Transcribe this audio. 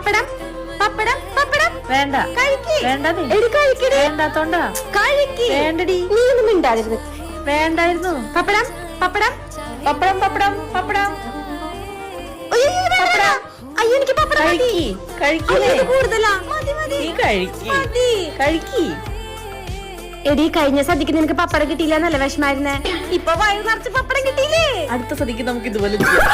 പപ്പടം പപ്പടം പപ്പടം വേണ്ട വേണ്ടടി വേണ്ടാത്തോണ്ടാ വേണ്ടടി നീ ഒന്നും മിണ്ടാതിരുന്നു. വേണ്ടായിരുന്നു. പപ്പടം പപ്പടം പപ്പടം പപ്പടം പപ്പടം പപ്പടം. അയ്യോ എനിക്ക് പപ്പടം മതി. കഴിക്കില്ലേ? അയ്യോ, ഇത് കൂടുതലാ. മതി മതി നീ കഴിക്കി മതി. കഴിക്കി. എടി കഴിഞ്ഞ സദ്യക്ക് നിനക്ക് പപ്പടം കിട്ടിയില്ല എന്നല്ല വിഷമായിരുന്നേ. ഇപ്പൊ വയറ് നിറച്ച് പപ്പടം കിട്ടിയില്ലേ? അടുത്ത സദ്യക്ക് നമുക്ക് ഇതുപോലെ ചെയ്യാം.